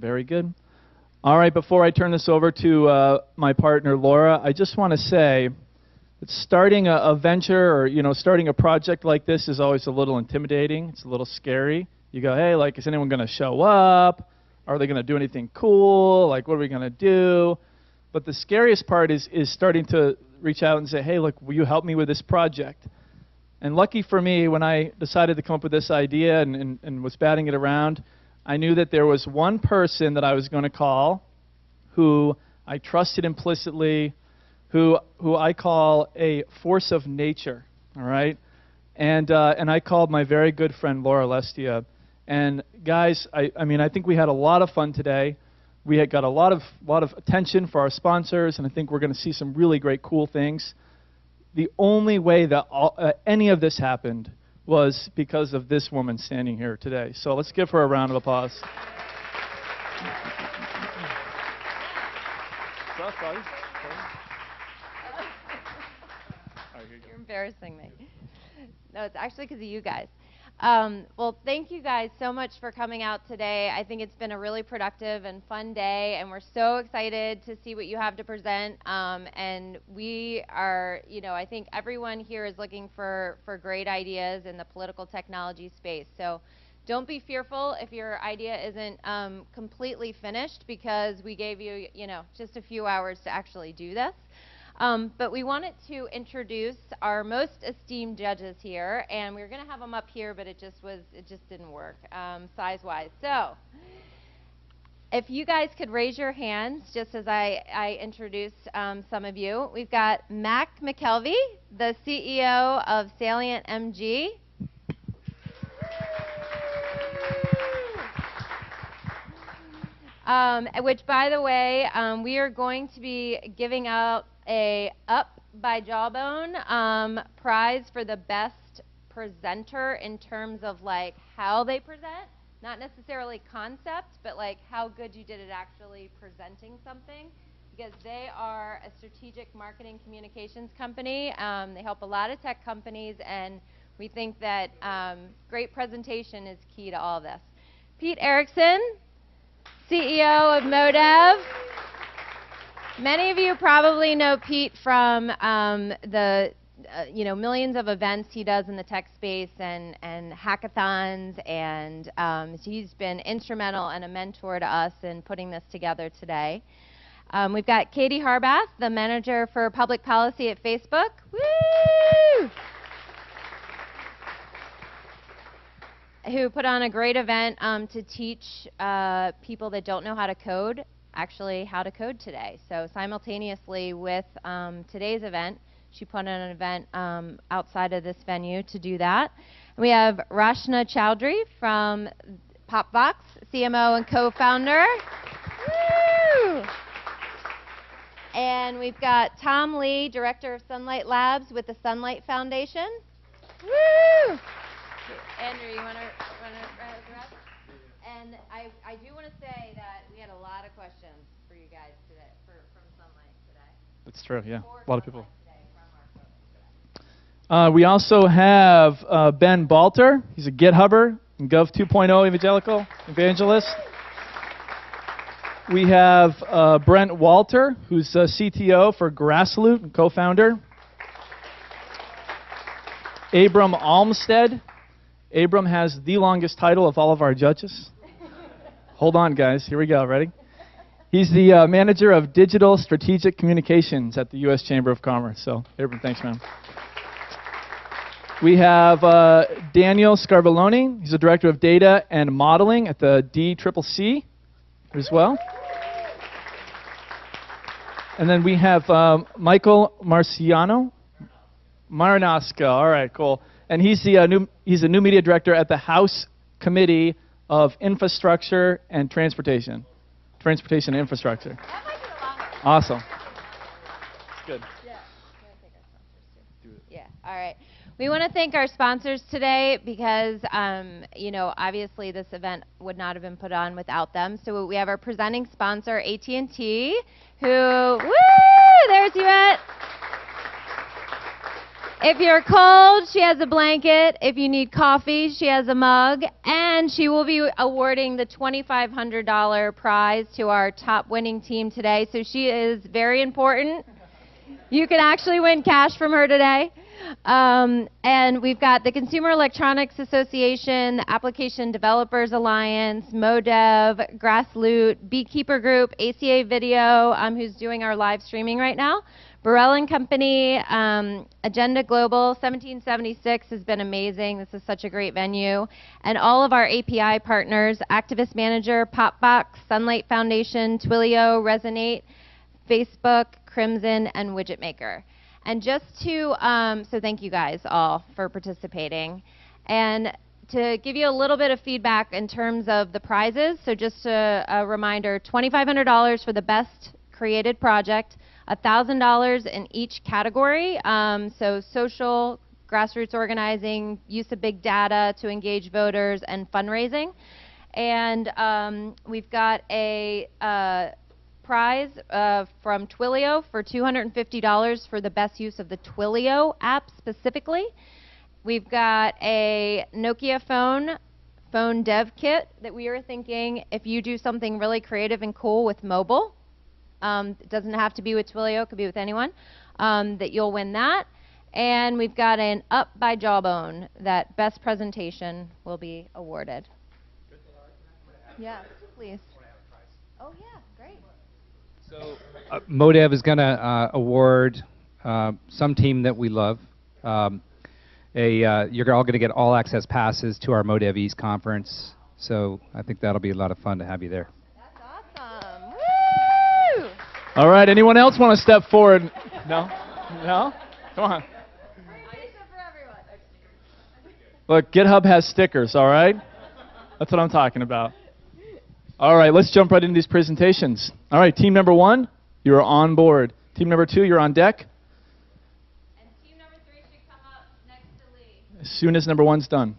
Very good. All right, before I turn this over to my partner, Laura, I just want to say that starting a venture or, starting a project like this is always a little intimidating. It's a little scary. You go, hey, like, is anyone going to show up? Are they going to do anything cool? Like, what are we going to do? But the scariest part is starting to reach out and say, hey, look, will you help me with this project? And lucky for me, when I decided to come up with this idea and was batting it around, I knew that there was one person that I was going to call who I trusted implicitly, who I call a force of nature, all right? And I called my very good friend Laura Lestia. And guys, I think we had a lot of fun today. We had got a lot of attention for our sponsors, and I think we're going to see some really great, cool things. The only way that any of this happened was because of this woman standing here today. So let's give her a round of applause. You're embarrassing me. No, it's actually because of you guys. Well, thank you guys so much for coming out today. I think it's been a really productive and fun day, and we're so excited to see what you have to present. And we are, I think everyone here is looking for great ideas in the political technology space. So don't be fearful if your idea isn't completely finished, because we gave you, just a few hours to actually do this. But we wanted to introduce our most esteemed judges here, and we were going to have them up here, but it just didn't work size-wise. So if you guys could raise your hands just as I introduce some of you. We've got Mac McKelvey, the CEO of Salient MG. Which, by the way, we are going to be giving out a Up by Jawbone prize for the best presenter in terms of like how they present, not necessarily concept, but like how good you did at actually presenting something, because they are a strategic marketing communications company. They help a lot of tech companies, and we think that great presentation is key to all this. Pete Erickson, CEO of Modev. Many of you probably know Pete from the millions of events he does in the tech space and hackathons, and he's been instrumental and a mentor to us in putting this together today. We've got Katie Harbath, the manager for public policy at Facebook. Woo! Who put on a great event to teach people that don't know how to code actually how to code today. So simultaneously with today's event, she put on an event outside of this venue to do that. We have Rashna Chowdhury from Popbox, CMO and co-founder. Woo! And we've got Tom Lee, director of Sunlight Labs with the Sunlight Foundation. Woo! Andrew, you want to run the rest? And I do want to say that we had a lot of questions for you guys today, from Sunlight today. That's true, yeah. A lot of people. We also have Ben Balter. He's a GitHubber and Gov 2.0 evangelical evangelist. We have Brent Walter, who's CTO for Grassloot and co-founder. Abram Almstead. Abram has the longest title of all of our judges. Hold on, guys. Here we go. Ready? He's the manager of digital strategic communications at the U.S. Chamber of Commerce. So, Abram, thanks, man. We have Daniel Scarvelloni. He's the director of data and modeling at the DCCC as well. And then we have Michael Marciano. Maranoska. All right, cool. And he's the new media director at the House Committee of Infrastructure and Transportation. Transportation and Infrastructure. That might be the longest. Awesome. It's good. Yeah. Yeah. All right. We want to thank our sponsors today because, obviously this event would not have been put on without them. So we have our presenting sponsor, AT&T, who, woo, there's you at. If you're cold, she has a blanket. If you need coffee, she has a mug. And she will be awarding the $2,500 prize to our top winning team today. So she is very important. You can actually win cash from her today. And we've got the Consumer Electronics Association, the Application Developers Alliance, MoDev, Grassloot, Beekeeper Group, ACA Video, who's doing our live streaming right now, Burrell and Company, Agenda Global, 1776 has been amazing. This is such a great venue. And all of our API partners, Activist Manager, Popbox, Sunlight Foundation, Twilio, Resonate, Facebook, Crimson, and Widget Maker. And just to, so thank you guys all for participating. And to give you a little bit of feedback in terms of the prizes, so just a reminder, $2,500 for the best created project, $1,000 in each category, so social, grassroots organizing, use of big data to engage voters, and fundraising. And we've got a prize from Twilio for $250 for the best use of the Twilio app specifically. We've got a Nokia phone dev kit that we are thinking if you do something really creative and cool with mobile, it doesn't have to be with Twilio, it could be with anyone, that you'll win that. And we've got an Up by Jawbone that best presentation will be awarded. Yes, please. Oh yeah, great. So MoDev is going to award some team that we love. You're all going to get all access passes to our MoDev East conference. So I think that'll be a lot of fun to have you there. That's awesome. Woo! All right, anyone else want to step forward? No? No? Come on. Look, GitHub has stickers, all right? That's what I'm talking about. All right, let's jump right into these presentations. All right, team number 1, you're on board. Team number 2, you're on deck. And team number 3 should come up next to Lee. As soon as number 1's done.